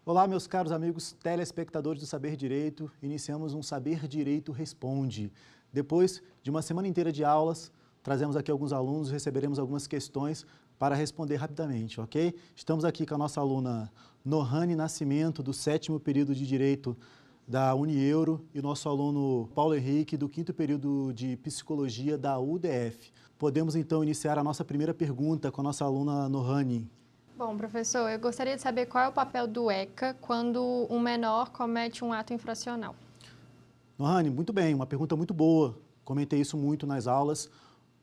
Olá, meus caros amigos telespectadores do Saber Direito. Iniciamos um Saber Direito Responde. Depois de uma semana inteira de aulas, trazemos aqui alguns alunos, receberemos algumas questões para responder rapidamente, ok? Estamos aqui com a nossa aluna Nohane Nascimento, do 7º período de Direito da Unieuro, e o nosso aluno Paulo Henrique, do 5º período de Psicologia da UDF. Podemos, então, iniciar a nossa primeira pergunta com a nossa aluna Nohane. Bom, professor, eu gostaria de saber qual é o papel do ECA quando um menor comete um ato infracional. Nohane, muito bem, uma pergunta muito boa. Comentei isso muito nas aulas.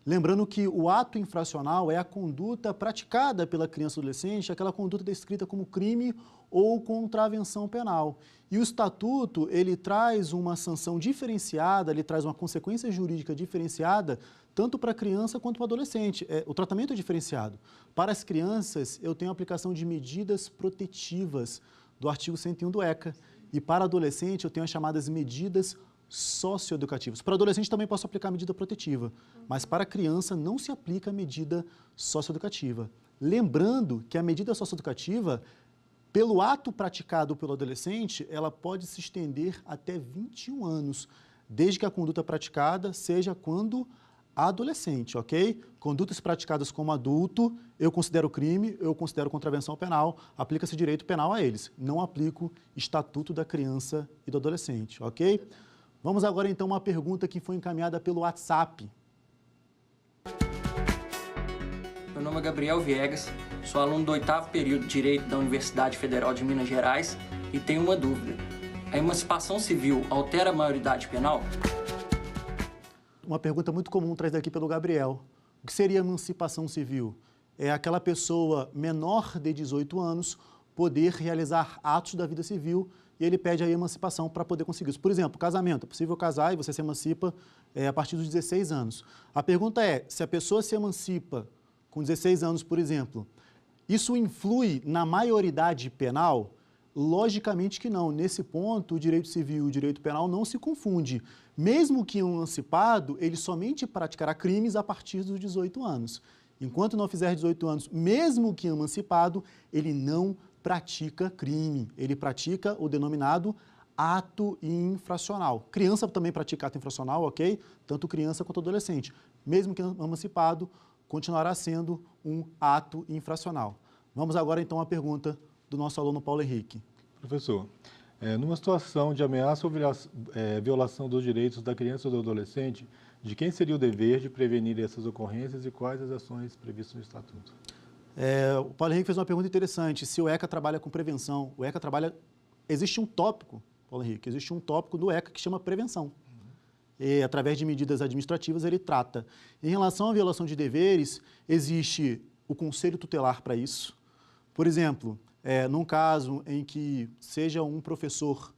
Lembrando que o ato infracional é a conduta praticada pela criança ou adolescente, aquela conduta descrita como crime ou contravenção penal. E o Estatuto, ele traz uma sanção diferenciada, ele traz uma consequência jurídica diferenciada, tanto para a criança quanto para o adolescente. O tratamento é diferenciado. Para as crianças, eu tenho a aplicação de medidas protetivas do artigo 101 do ECA. E para adolescente, eu tenho as chamadas medidas socioeducativas. Para adolescente também posso aplicar medida protetiva, mas para criança não se aplica medida socioeducativa. Lembrando que a medida socioeducativa, pelo ato praticado pelo adolescente, ela pode se estender até 21 anos, desde que a conduta praticada seja quando adolescente, ok? Condutas praticadas como adulto, eu considero crime, eu considero contravenção penal, aplica-se direito penal a eles. Não aplico Estatuto da Criança e do Adolescente, ok? Vamos agora, então, a uma pergunta que foi encaminhada pelo WhatsApp. Meu nome é Gabriel Viegas, sou aluno do 8º período de Direito da Universidade Federal de Minas Gerais e tenho uma dúvida. A emancipação civil altera a maioridade penal? Uma pergunta muito comum trazida aqui pelo Gabriel. O que seria emancipação civil? É aquela pessoa menor de 18 anos poder realizar atos da vida civil e ele pede a emancipação para poder conseguir isso. Por exemplo, casamento. É possível casar e você se emancipa a partir dos 16 anos. A pergunta é, se a pessoa se emancipa com 16 anos, por exemplo, isso influi na maioridade penal? Logicamente que não. Nesse ponto, o direito civil e o direito penal não se confundem. Mesmo que emancipado, ele somente praticará crimes a partir dos 18 anos. Enquanto não fizer 18 anos, mesmo que emancipado, ele não pratica crime. Ele pratica o denominado ato infracional. Criança também pratica ato infracional, ok? Tanto criança quanto adolescente. Mesmo que emancipado, continuará sendo um ato infracional. Vamos agora, então, à pergunta do nosso aluno Paulo Henrique. Professor, numa situação de ameaça ou violação dos direitos da criança ou do adolescente, de quem seria o dever de prevenir essas ocorrências e quais as ações previstas no Estatuto? O Paulo Henrique fez uma pergunta interessante, se o ECA trabalha com prevenção. O ECA trabalha... Existe um tópico, Paulo Henrique, existe um tópico do ECA que chama prevenção. E, através de medidas administrativas, ele trata. Em relação à violação de deveres, existe o conselho tutelar para isso. Por exemplo, num caso em que seja um professor,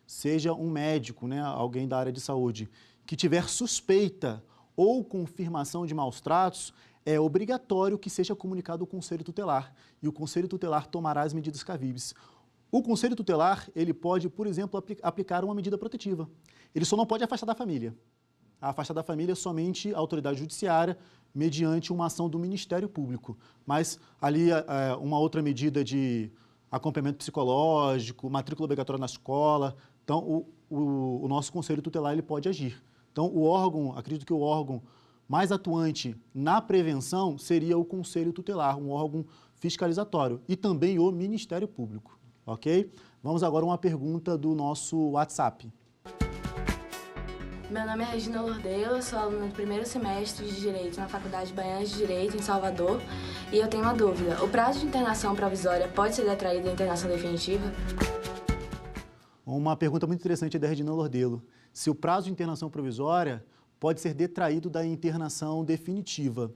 seja um médico, né, alguém da área de saúde, que tiver suspeita ou confirmação de maus tratos, é obrigatório que seja comunicado ao Conselho Tutelar e o Conselho Tutelar tomará as medidas cabíveis. O Conselho Tutelar, ele pode, por exemplo, aplicar uma medida protetiva. Ele só não pode afastar da família. Afastar da família somente a autoridade judiciária, mediante uma ação do Ministério Público. Mas ali uma outra medida de acompanhamento psicológico, matrícula obrigatória na escola. Então, o nosso Conselho Tutelar ele pode agir. Então, o órgão, acredito que o órgão mais atuante na prevenção seria o Conselho Tutelar, um órgão fiscalizatório, e também o Ministério Público, ok? Vamos agora a uma pergunta do nosso WhatsApp. Meu nome é Regina Lordeila, sou aluna do 1º semestre de Direito na Faculdade Baiana de Direito, em Salvador, e eu tenho uma dúvida. O prazo de internação provisória pode ser detraído da internação definitiva? Uma pergunta muito interessante da Regina Lordelo. Se o prazo de internação provisória pode ser detraído da internação definitiva.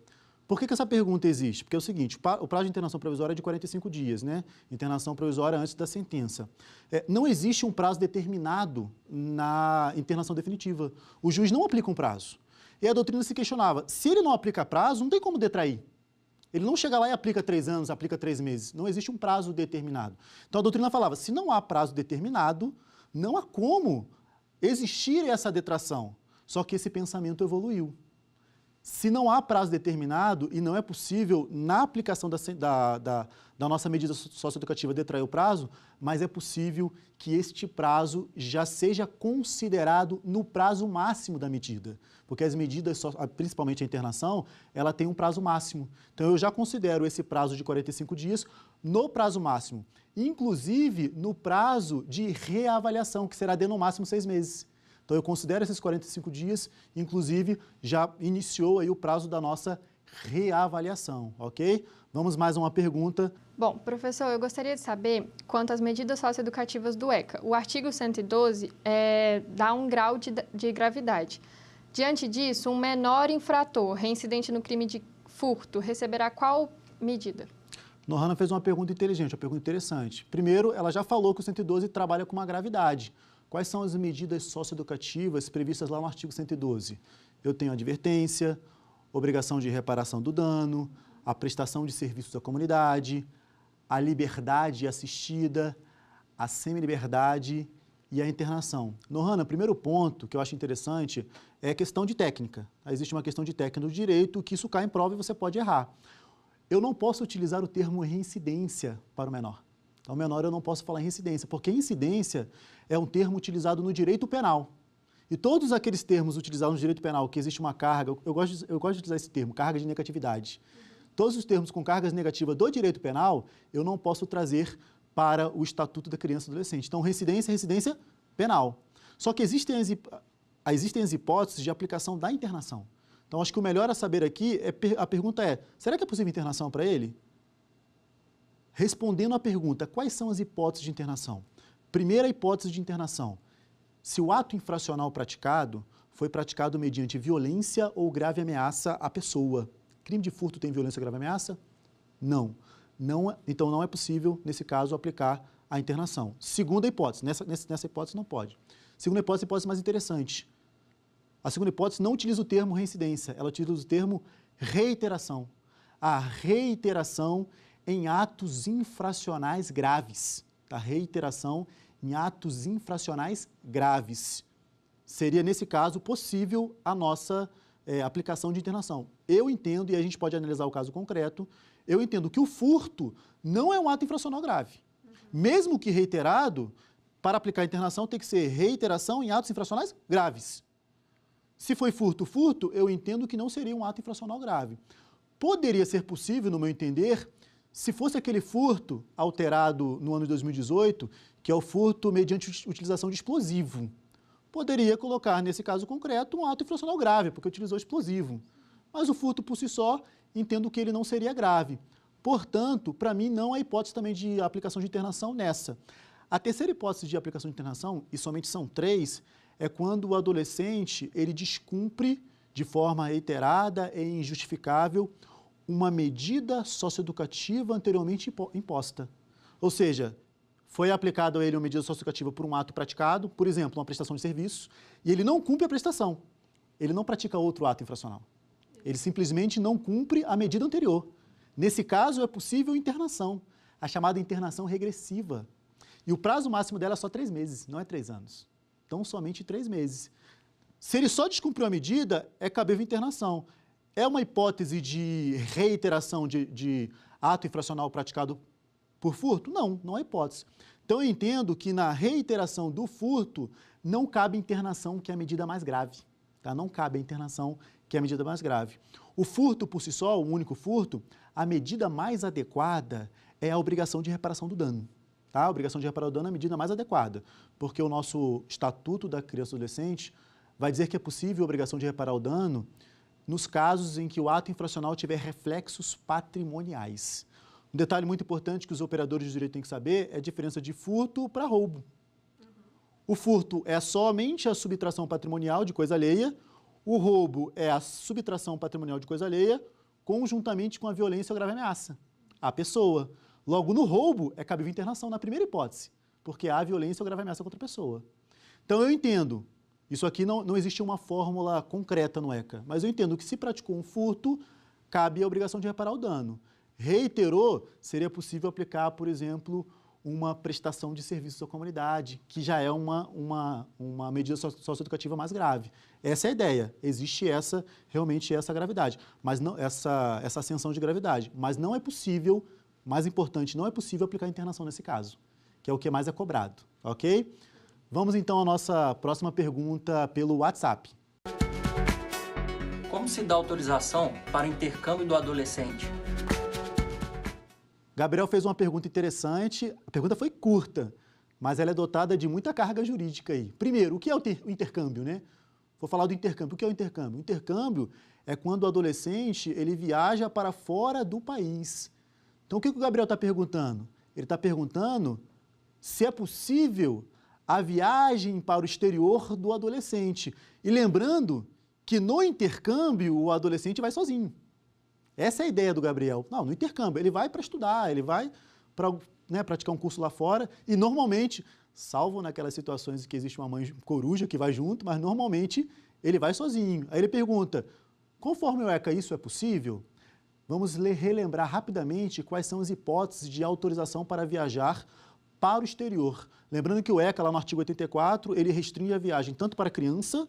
Por que essa pergunta existe? Porque é o seguinte, o prazo de internação provisória é de 45 dias, né? Internação provisória antes da sentença. Não existe um prazo determinado na internação definitiva. O juiz não aplica um prazo. E a doutrina se questionava, se ele não aplica prazo, não tem como detrair. Ele não chega lá e aplica 3 anos, aplica 3 meses. Não existe um prazo determinado. Então a doutrina falava, se não há prazo determinado, não há como existir essa detração. Só que esse pensamento evoluiu. Se não há prazo determinado e não é possível, na aplicação da nossa medida socioeducativa, detrair o prazo, mas é possível que este prazo já seja considerado no prazo máximo da medida. Porque as medidas, principalmente a internação, ela tem um prazo máximo. Então, eu já considero esse prazo de 45 dias no prazo máximo, inclusive no prazo de reavaliação, que será de no máximo 6 meses. Então, eu considero esses 45 dias, inclusive, já iniciou aí o prazo da nossa reavaliação, ok? Vamos mais uma pergunta. Bom, professor, eu gostaria de saber quanto às medidas socioeducativas do ECA. O artigo 112 dá um grau de gravidade. Diante disso, um menor infrator reincidente no crime de furto receberá qual medida? Nohana fez uma pergunta inteligente, uma pergunta interessante. Primeiro, ela já falou que o 112 trabalha com uma gravidade. Quais são as medidas socioeducativas previstas lá no artigo 112? Eu tenho advertência, obrigação de reparação do dano, a prestação de serviços à comunidade, a liberdade assistida, a semi-liberdade e a internação. Nohana, primeiro ponto que eu acho interessante é a questão de técnica. Existe uma questão de técnica do direito que isso cai em prova e você pode errar. Eu não posso utilizar o termo reincidência para o menor. Então, o menor eu não posso falar reincidência, porque incidência é um termo utilizado no direito penal. E todos aqueles termos utilizados no direito penal, que existe uma carga, eu gosto de utilizar esse termo, carga de negatividade. Todos os termos com cargas negativas do direito penal, eu não posso trazer para o Estatuto da Criança e do Adolescente. Então, reincidência é residência penal. Só que existem as hipóteses de aplicação da internação. Então, acho que o melhor a saber aqui, a pergunta é, será que é possível internação para ele? Respondendo à pergunta, quais são as hipóteses de internação? Primeira hipótese de internação, se o ato infracional praticado foi praticado mediante violência ou grave ameaça à pessoa. Crime de furto tem violência ou grave ameaça? Não. Então, não é possível, nesse caso, aplicar a internação. Segunda hipótese, nessa hipótese não pode. Segunda hipótese, a hipótese mais interessante. A segunda hipótese não utiliza o termo reincidência, ela utiliza o termo reiteração. A reiteração em atos infracionais graves. A reiteração em atos infracionais graves. Seria, nesse caso, possível a nossa aplicação de internação. Eu entendo, e a gente pode analisar o caso concreto, eu entendo que o furto não é um ato infracional grave. Mesmo que reiterado, para aplicar a internação tem que ser reiteração em atos infracionais graves. Se foi furto, eu entendo que não seria um ato infracional grave. Poderia ser possível, no meu entender, se fosse aquele furto alterado no ano de 2018, que é o furto mediante utilização de explosivo. Poderia colocar, nesse caso concreto, um ato infracional grave, porque utilizou explosivo. Mas o furto por si só, entendo que ele não seria grave. Portanto, para mim, não há hipótese também de aplicação de internação nessa. A terceira hipótese de aplicação de internação, e somente são 3, é quando o adolescente ele descumpre de forma reiterada e injustificável uma medida socioeducativa anteriormente imposta. Ou seja, foi aplicado a ele uma medida socioeducativa por um ato praticado, por exemplo, uma prestação de serviço, e ele não cumpre a prestação. Ele não pratica outro ato infracional. Ele simplesmente não cumpre a medida anterior. Nesse caso, é possível internação, a chamada internação regressiva. E o prazo máximo dela é só 3 meses, não é 3 anos. Então, somente 3 meses. Se ele só descumpriu a medida, é cabível internação. É uma hipótese de reiteração de ato infracional praticado por furto? Não, não é hipótese. Então, eu entendo que na reiteração do furto, não cabe internação, que é a medida mais grave. Tá? Não cabe a internação, que é a medida mais grave. O furto por si só, o único furto, a medida mais adequada é a obrigação de reparação do dano. Tá? A obrigação de reparar o dano é a medida mais adequada, porque o nosso Estatuto da Criança e do Adolescente vai dizer que é possível a obrigação de reparar o dano nos casos em que o ato infracional tiver reflexos patrimoniais. Um detalhe muito importante que os operadores de direito têm que saber é a diferença de furto para roubo. O furto é somente a subtração patrimonial de coisa alheia, o roubo é a subtração patrimonial de coisa alheia, conjuntamente com a violência ou grave ameaça à pessoa. Logo, no roubo, é cabível internação na primeira hipótese, porque há violência ou grave ameaça contra a pessoa. Então, eu entendo, isso aqui não existe uma fórmula concreta no ECA, mas eu entendo que se praticou um furto, cabe a obrigação de reparar o dano. Reiterou, seria possível aplicar, por exemplo, uma prestação de serviços à comunidade, que já é uma medida socioeducativa mais grave. Essa é a ideia. Existe realmente essa gravidade, mas não, essa ascensão de gravidade. Mas não é possível, mais importante, não é possível aplicar internação nesse caso, que é o que mais é cobrado, ok? Vamos então à nossa próxima pergunta pelo WhatsApp. Como se dá autorização para intercâmbio do adolescente? Gabriel fez uma pergunta interessante, a pergunta foi curta, mas ela é dotada de muita carga jurídica aí. Primeiro, o que é o intercâmbio, né? Vou falar do intercâmbio. O que é o intercâmbio? O intercâmbio é quando o adolescente ele viaja para fora do país. Então, o que o Gabriel está perguntando? Ele está perguntando se é possível a viagem para o exterior do adolescente. E lembrando que no intercâmbio o adolescente vai sozinho. Essa é a ideia do Gabriel. Não, no intercâmbio, ele vai para estudar, ele vai para praticar um curso lá fora e normalmente, salvo naquelas situações em que existe uma mãe coruja que vai junto, mas normalmente ele vai sozinho. Aí ele pergunta, conforme o ECA isso é possível? Vamos relembrar rapidamente quais são as hipóteses de autorização para viajar para o exterior. Lembrando que o ECA, lá no artigo 84, ele restringe a viagem tanto para criança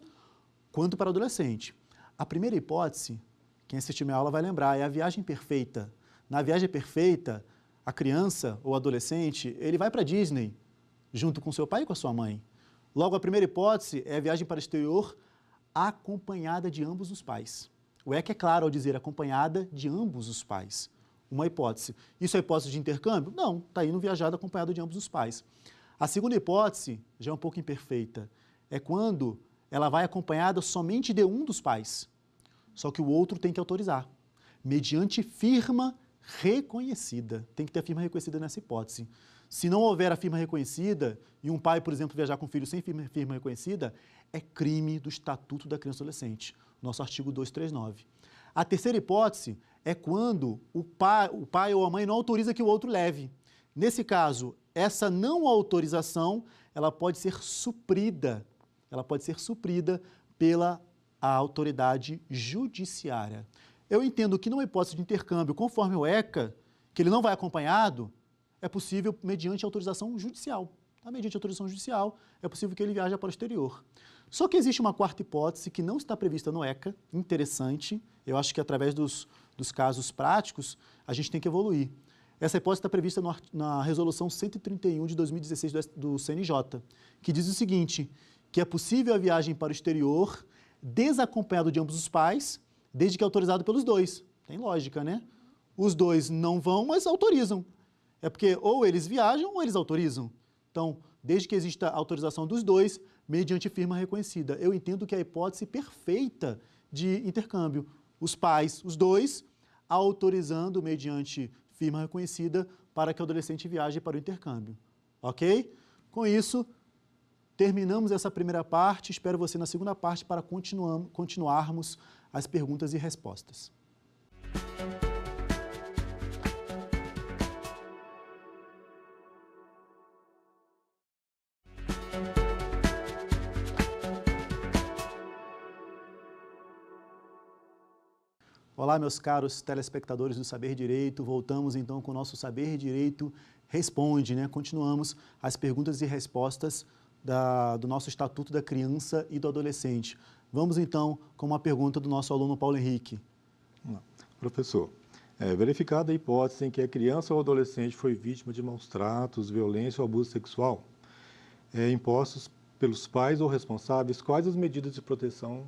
quanto para adolescente. A primeira hipótese, quem assistiu minha aula vai lembrar, é a viagem perfeita. Na viagem perfeita, a criança ou adolescente, ele vai para a Disney, junto com seu pai e com a sua mãe. Logo, a primeira hipótese é a viagem para o exterior acompanhada de ambos os pais. O ECA é claro ao dizer acompanhada de ambos os pais. Uma hipótese. Isso é hipótese de intercâmbio? Não, está indo viajado acompanhado de ambos os pais. A segunda hipótese, já é um pouco imperfeita, é quando ela vai acompanhada somente de um dos pais. Só que o outro tem que autorizar, mediante firma reconhecida. Tem que ter a firma reconhecida nessa hipótese. Se não houver a firma reconhecida, e um pai, por exemplo, viajar com um filho sem firma reconhecida, é crime do Estatuto da Criança e Adolescente, nosso artigo 239. A terceira hipótese é quando o pai ou a mãe não autoriza que o outro leve. Nesse caso, essa não autorização, ela pode ser suprida pela autoridade judiciária. Eu entendo que numa hipótese de intercâmbio, conforme o ECA, que ele não vai acompanhado, é possível mediante autorização judicial. Tá? Mediante autorização judicial, é possível que ele viaje para o exterior. Só que existe uma quarta hipótese que não está prevista no ECA, interessante, eu acho que através dos casos práticos, a gente tem que evoluir. Essa hipótese está prevista na Resolução 131 de 2016 do CNJ, que diz o seguinte, que é possível a viagem para o exterior desacompanhado de ambos os pais, desde que autorizado pelos dois. Tem lógica, né? Os dois não vão, mas autorizam. É porque ou eles viajam ou eles autorizam. Então, desde que exista autorização dos dois, mediante firma reconhecida. Eu entendo que é a hipótese perfeita de intercâmbio. Os pais, os dois, autorizando mediante firma reconhecida para que o adolescente viaje para o intercâmbio. Ok? Com isso, terminamos essa primeira parte, espero você na segunda parte para continuarmos as perguntas e respostas. Olá, meus caros telespectadores do Saber Direito, voltamos então com o nosso Saber Direito Responde, né? Continuamos as perguntas e respostas do nosso Estatuto da Criança e do Adolescente. Vamos, então, com uma pergunta do nosso aluno Paulo Henrique. Professor, verificada a hipótese em que a criança ou adolescente foi vítima de maus tratos, violência ou abuso sexual, impostos pelos pais ou responsáveis, quais as medidas de proteção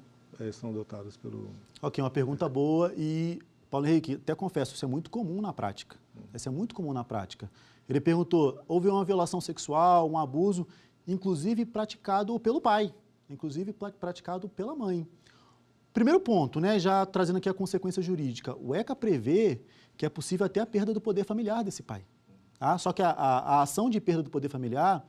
são adotadas pelo... Ok, uma pergunta boa e, Paulo Henrique, até confesso, isso é muito comum na prática. Isso é muito comum na prática. Ele perguntou, houve uma violação sexual, um abuso, inclusive praticado pelo pai, inclusive praticado pela mãe. Primeiro ponto, né, já trazendo aqui a consequência jurídica, o ECA prevê que é possível até a perda do poder familiar desse pai. Tá? Só que a ação de perda do poder familiar,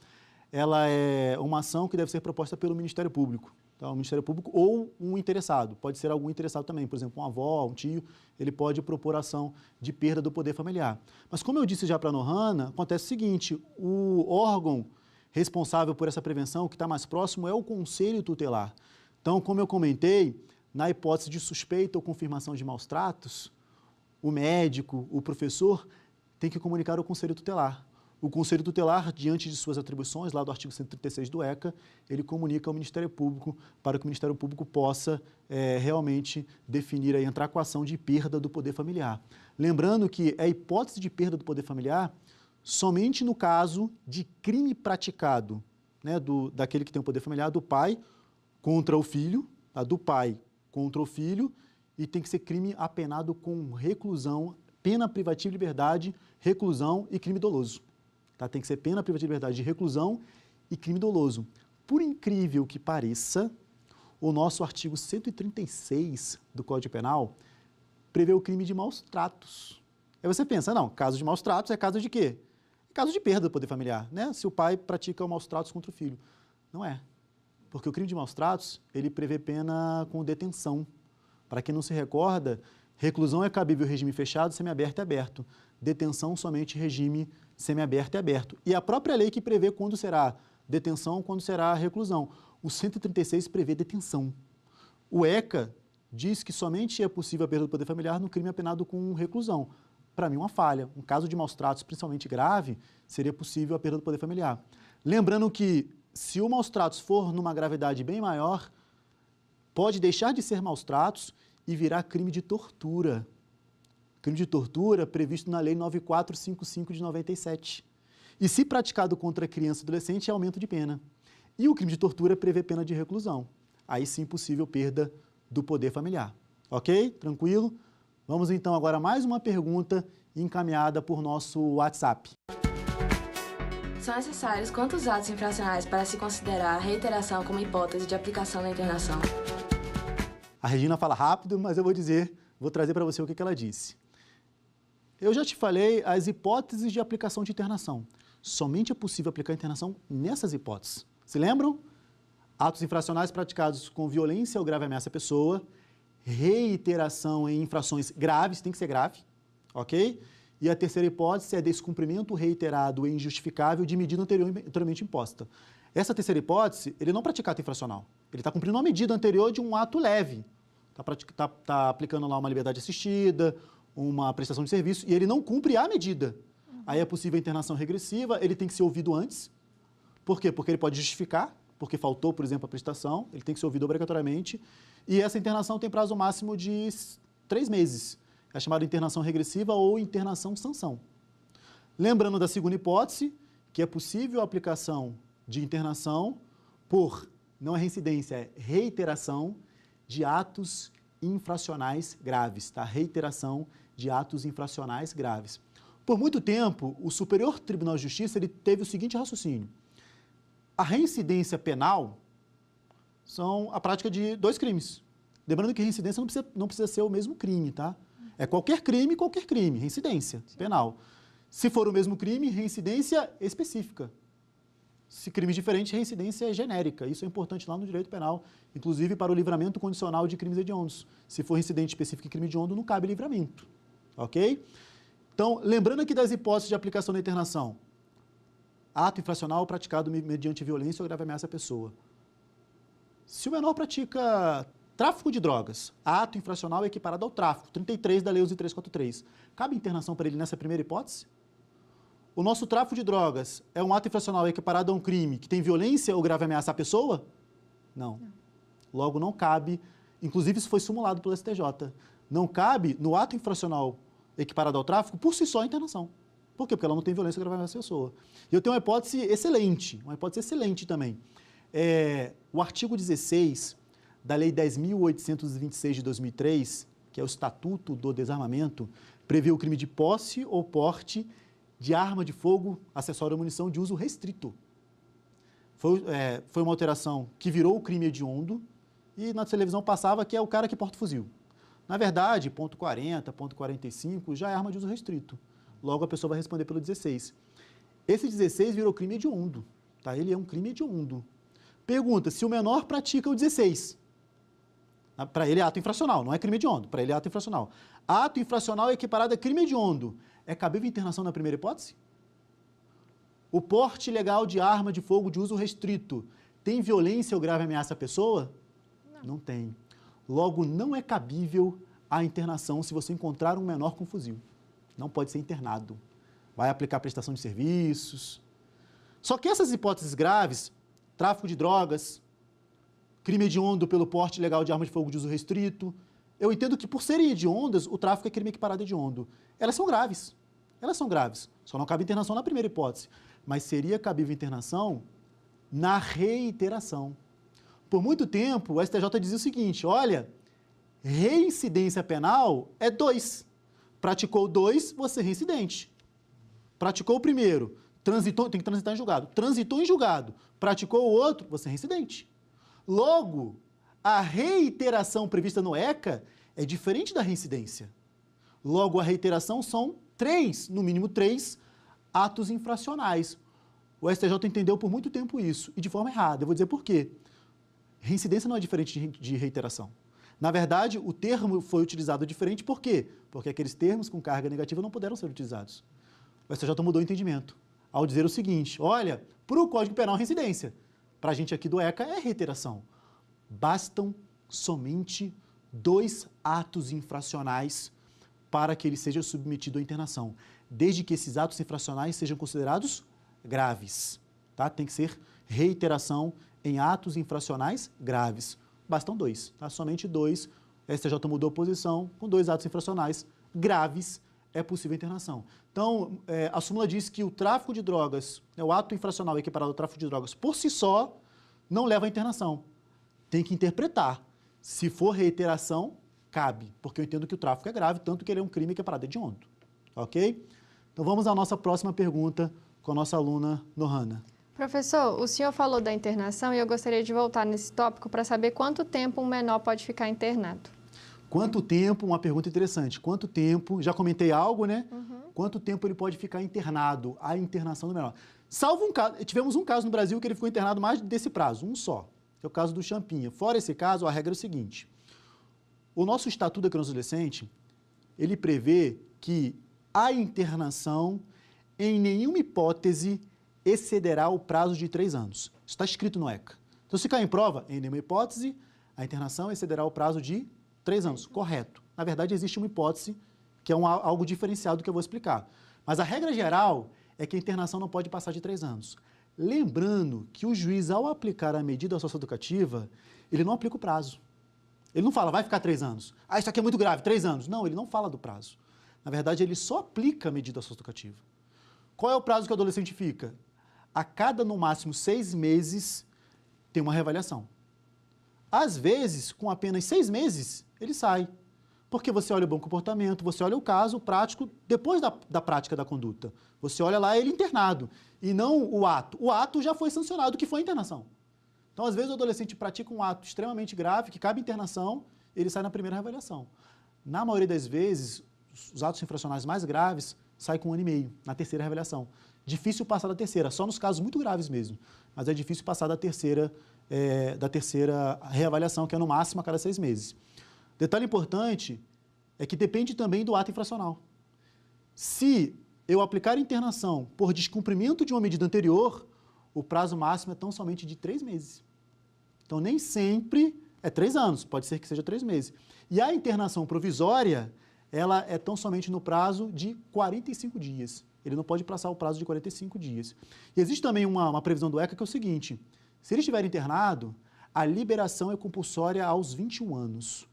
ela é uma ação que deve ser proposta pelo Ministério Público. Então, o Ministério Público ou um interessado, pode ser algum interessado também, por exemplo, uma avó, um tio, ele pode propor ação de perda do poder familiar. Mas como eu disse já para a Nohana, acontece o seguinte, o órgão responsável por essa prevenção, que está mais próximo, é o Conselho Tutelar. Então, como eu comentei, na hipótese de suspeita ou confirmação de maus tratos, o médico, o professor, tem que comunicar ao Conselho Tutelar. o Conselho Tutelar, diante de suas atribuições, lá do artigo 136 do ECA, ele comunica ao Ministério Público para que o Ministério Público possa realmente definir, aí, entrar com a ação de perda do poder familiar. Lembrando que a hipótese de perda do poder familiar somente no caso de crime praticado, né, daquele que tem o poder familiar, do pai contra o filho, tá? Do pai contra o filho, e tem que ser crime apenado com reclusão, pena privativa de liberdade, reclusão e crime doloso. Tá? Tem que ser pena privativa de liberdade de reclusão e crime doloso. Por incrível que pareça, o nosso artigo 136 do Código Penal prevê o crime de maus tratos. Aí você pensa, não, caso de maus tratos é caso de quê? É caso de perda do poder familiar, né? Se o pai pratica maus tratos contra o filho. Não é. Porque o crime de maus tratos, ele prevê pena com detenção. Para quem não se recorda, reclusão é cabível regime fechado, semiaberto e aberto. Detenção somente regime semiaberto e aberto. E a própria lei que prevê quando será detenção, quando será reclusão. O 136 prevê detenção. O ECA diz que somente é possível a perda do poder familiar no crime apenado com reclusão. Para mim, uma falha. Um caso de maus tratos, principalmente grave, seria possível a perda do poder familiar. Lembrando que, se o maus tratos for numa gravidade bem maior, pode deixar de ser maus tratos e virar crime de tortura. Crime de tortura previsto na Lei 9455 de 97. E se praticado contra criança e adolescente, é aumento de pena. E o crime de tortura prevê pena de reclusão. Aí sim, possível perda do poder familiar. Ok? Tranquilo? Vamos então agora a mais uma pergunta encaminhada por nosso WhatsApp. São necessários quantos atos infracionais para se considerar a reiteração como hipótese de aplicação da internação? A Regina fala rápido, mas eu vou trazer para você o que ela disse. Eu já te falei as hipóteses de aplicação de internação. Somente é possível aplicar internação nessas hipóteses. Se lembram? Atos infracionais praticados com violência ou grave ameaça à pessoa, reiteração em infrações graves, tem que ser grave, ok? E a terceira hipótese é descumprimento reiterado e injustificável de medida anteriormente imposta. Essa terceira hipótese, ele não pratica ato infracional. Ele está cumprindo uma medida anterior de um ato leve. Está aplicando lá uma liberdade assistida, uma prestação de serviço, e ele não cumpre a medida. Aí é possível a internação regressiva, ele tem que ser ouvido antes. Por quê? Porque ele pode justificar, porque faltou, por exemplo, a prestação, ele tem que ser ouvido obrigatoriamente. E essa internação tem prazo máximo de 3 meses. É chamada internação regressiva ou internação sanção. Lembrando da segunda hipótese, que é possível a aplicação de internação por, não é reincidência, é reiteração de atos infracionais graves, tá? Reiteração de atos infracionais graves. Por muito tempo, o Superior Tribunal de Justiça ele teve o seguinte raciocínio. A reincidência penal são a prática de 2 crimes. Lembrando que reincidência não precisa ser o mesmo crime, tá? É qualquer crime, reincidência penal. Se for o mesmo crime, reincidência específica. Se crimes diferentes, reincidência é genérica. Isso é importante lá no direito penal, inclusive para o livramento condicional de crimes hediondos. Se for reincidente específico e crime hediondo, não cabe livramento, ok? Então, lembrando aqui das hipóteses de aplicação da internação. Ato infracional praticado mediante violência ou grave ameaça à pessoa. Se o menor pratica tráfico de drogas, ato infracional é equiparado ao tráfico, 33 da Lei 11.343. Cabe internação para ele nessa primeira hipótese? O nosso tráfico de drogas é um ato infracional equiparado a um crime que tem violência ou grave ameaça à pessoa? Não. Logo, não cabe, inclusive isso foi simulado pelo STJ, não cabe no ato infracional equiparado ao tráfico, por si só, a internação. Por quê? Porque ela não tem violência ou grave ameaça à pessoa. E eu tenho uma hipótese excelente também. O artigo 16 da Lei 10.826 de 2003, que é o Estatuto do Desarmamento, prevê o crime de posse ou porte de arma de fogo, acessório ou munição de uso restrito. Foi uma alteração que virou o crime hediondo e na televisão passava que é o cara que porta o fuzil. Na verdade, ponto 40, ponto 45 já é arma de uso restrito. Logo a pessoa vai responder pelo 16. Esse 16 virou crime hediondo, tá? Ele é um crime hediondo. Pergunta, se o menor pratica o 16, para ele é ato infracional, não é crime hediondo, para ele é ato infracional. Ato infracional é equiparado a crime hediondo. É cabível internação na primeira hipótese? O porte ilegal de arma de fogo de uso restrito tem violência ou grave ameaça à pessoa? Não tem. Logo, não é cabível a internação se você encontrar um menor com fuzil. Não pode ser internado. vai aplicar prestação de serviços. Só que essas hipóteses graves, tráfico de drogas, crime hediondo pelo porte ilegal de arma de fogo de uso restrito, eu entendo que, por serem hediondas, o tráfico é crime equiparado a hediondo. Elas são graves. Elas são graves. Só não cabe internação na primeira hipótese. Mas seria cabível internação na reiteração. Por muito tempo, o STJ dizia o seguinte, olha, reincidência penal é 2. Praticou 2, você é reincidente. Praticou o primeiro, transitou, tem que transitar em julgado. Transitou em julgado, praticou o outro, você é reincidente. Logo, a reiteração prevista no ECA é diferente da reincidência. Logo, a reiteração são 3, no mínimo 3, atos infracionais. O STJ entendeu por muito tempo isso, e de forma errada. Eu vou dizer por quê. Reincidência não é diferente de reiteração. Na verdade, o termo foi utilizado diferente, por quê? Porque aqueles termos com carga negativa não puderam ser utilizados. O STJ mudou o entendimento, ao dizer o seguinte, olha, para o Código Penal, reincidência. Para a gente aqui do ECA é reiteração. Bastam somente 2 atos infracionais para que ele seja submetido à internação, desde que esses atos infracionais sejam considerados graves. Tá? Tem que ser reiteração em atos infracionais graves. Bastam 2, tá? Somente 2. A STJ mudou a posição, com 2 atos infracionais graves é possível internação. Então, a súmula diz que o tráfico de drogas, o ato infracional equiparado ao tráfico de drogas, por si só, não leva à internação. Tem que interpretar. Se for reiteração, cabe, porque eu entendo que o tráfico é grave, tanto que ele é um crime equiparado a hediondo. Ok? Então, vamos à nossa próxima pergunta com a nossa aluna Nohana. Professor, o senhor falou da internação e eu gostaria de voltar nesse tópico para saber quanto tempo um menor pode ficar internado. Quanto tempo, uma pergunta interessante, quanto tempo, já comentei algo, né? Quanto tempo ele pode ficar internado, a internação do menor? Salvo um caso, tivemos um caso no Brasil que ele ficou internado mais desse prazo, um só, que é o caso do Champinha. Fora esse caso, a regra é o seguinte, o nosso Estatuto da Criança e Adolescente, ele prevê que a internação, em nenhuma hipótese, excederá o prazo de 3 anos. Isso está escrito no ECA. Então, se cair em prova, em nenhuma hipótese, a internação excederá o prazo de 3 anos. Correto. Na verdade, existe uma hipótese que é algo diferenciado que eu vou explicar. Mas a regra geral é que a internação não pode passar de 3 anos. Lembrando que o juiz, ao aplicar a medida socioeducativa, ele não aplica o prazo. Ele não fala, vai ficar 3 anos. Ah, isso aqui é muito grave, 3 anos. Não, ele não fala do prazo. Na verdade, ele só aplica a medida socioeducativa. Qual é o prazo que o adolescente fica? A cada, no máximo, 6 meses, tem uma reavaliação. Às vezes, com apenas 6 meses, ele sai. Porque você olha o bom comportamento, você olha o caso prático depois da prática da conduta. Você olha lá ele internado, e não o ato. O ato já foi sancionado, que foi a internação. Então, às vezes, o adolescente pratica um ato extremamente grave, que cabe internação, ele sai na primeira reavaliação. Na maioria das vezes, os atos infracionais mais graves saem com 1 ano e meio, na terceira reavaliação. Difícil passar da terceira, só nos casos muito graves mesmo. Mas é difícil passar da terceira reavaliação, que é no máximo a cada 6 meses. Detalhe importante é que depende também do ato infracional. Se eu aplicar internação por descumprimento de uma medida anterior, o prazo máximo é tão somente de 3 meses. Então, nem sempre é 3 anos, pode ser que seja 3 meses. E a internação provisória, ela é tão somente no prazo de 45 dias. Ele não pode passar o prazo de 45 dias. E existe também uma previsão do ECA que é o seguinte, se ele estiver internado, a liberação é compulsória aos 21 anos.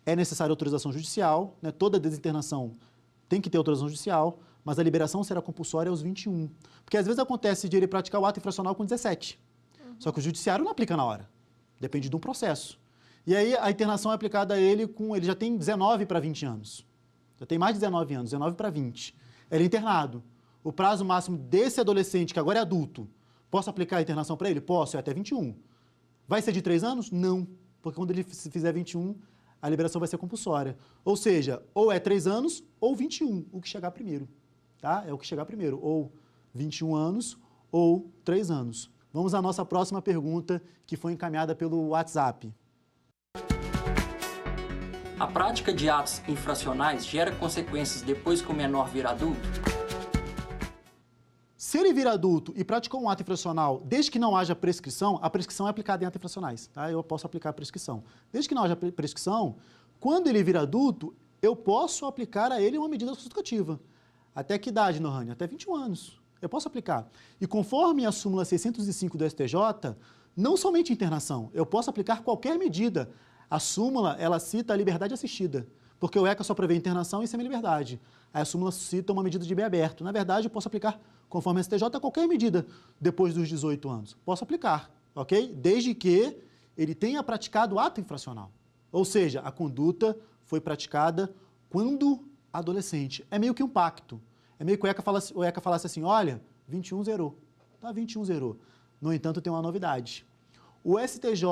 É necessária autorização judicial, né? Toda desinternação tem que ter autorização judicial, mas a liberação será compulsória aos 21. Porque às vezes acontece de ele praticar o ato infracional com 17. Só que o judiciário não aplica na hora. Depende de um processo. E aí a internação é aplicada a ele ele já tem 19 para 20 anos. Já tem mais de 19 anos, 19 para 20. Ele é internado. O prazo máximo desse adolescente, que agora é adulto, posso aplicar a internação para ele? Posso, é até 21. Vai ser de 3 anos? Não. Porque quando ele fizer 21, a liberação vai ser compulsória. Ou seja, ou é 3 anos ou 21, o que chegar primeiro. Tá? É o que chegar primeiro. Ou 21 anos ou 3 anos. Vamos à nossa próxima pergunta, que foi encaminhada pelo WhatsApp. A prática de atos infracionais gera consequências depois que o menor vira adulto? Se ele vir adulto e praticou um ato infracional, desde que não haja prescrição, a prescrição é aplicada em atos infracionais. Tá? Eu posso aplicar a prescrição. Desde que não haja prescrição, quando ele vir adulto, eu posso aplicar a ele uma medida socioeducativa. Até que idade, Nohane? Até 21 anos. Eu posso aplicar. E conforme a súmula 605 do STJ, não somente internação, eu posso aplicar qualquer medida. A súmula, ela cita a liberdade assistida, porque o ECA só prevê internação e semi-liberdade. Aí a súmula cita uma medida de bem aberto. Na verdade, eu posso aplicar, conforme a STJ, qualquer medida depois dos 18 anos. Posso aplicar, ok? Desde que ele tenha praticado ato infracional. Ou seja, a conduta foi praticada quando adolescente. É meio que um pacto. É meio que o ECA falasse assim, olha, 21 zerou. Tá, 21 zerou. No entanto, tem uma novidade. O STJ,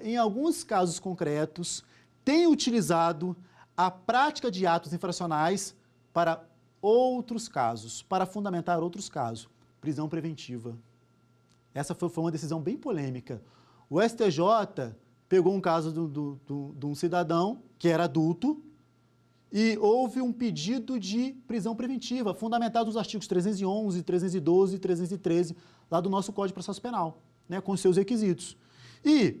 em alguns casos concretos, tem utilizado a prática de atos infracionais para outros casos, para fundamentar outros casos. Prisão preventiva. Essa foi uma decisão bem polêmica. O STJ pegou um caso de um cidadão que era adulto e houve um pedido de prisão preventiva, fundamentado nos artigos 311, 312 e 313, lá do nosso Código de Processo Penal, né, com seus requisitos. E,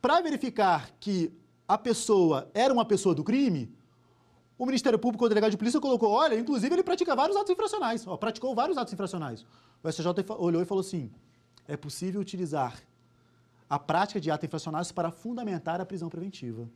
para verificar que a pessoa era uma pessoa do crime, o Ministério Público, o delegado de polícia, colocou, olha, inclusive ele pratica vários atos infracionais, praticou vários atos infracionais. O STJ olhou e falou assim, é possível utilizar a prática de atos infracionais para fundamentar a prisão preventiva.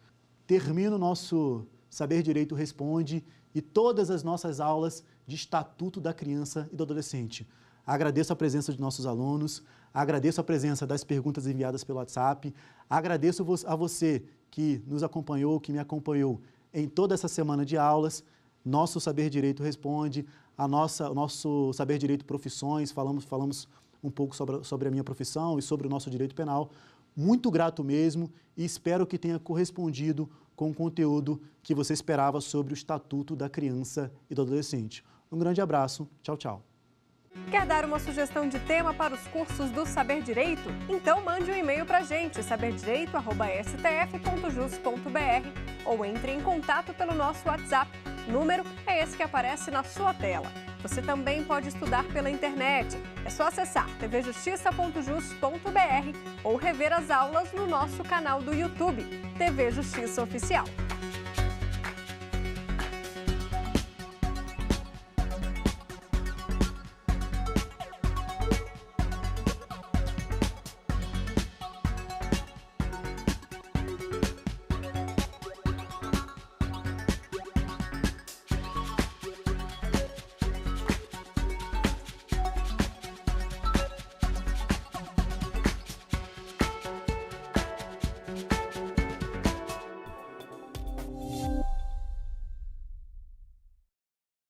Termina o nosso Saber Direito Responde e todas as nossas aulas de Estatuto da Criança e do Adolescente. Agradeço a presença de nossos alunos, agradeço a presença das perguntas enviadas pelo WhatsApp, agradeço a você que nos acompanhou, que me acompanhou em toda essa semana de aulas. Nosso Saber Direito Responde, o nosso Saber Direito Profissões, falamos um pouco sobre a minha profissão e sobre o nosso direito penal. Muito grato mesmo e espero que tenha correspondido com o conteúdo que você esperava sobre o Estatuto da Criança e do Adolescente. Um grande abraço. Tchau, tchau. Quer dar uma sugestão de tema para os cursos do Saber Direito? Então mande um e-mail para a gente, saberdireito@stf.jus.br, ou entre em contato pelo nosso WhatsApp. O número é esse que aparece na sua tela. Você também pode estudar pela internet. É só acessar tvjustiça.jus.br ou rever as aulas no nosso canal do YouTube, TV Justiça Oficial.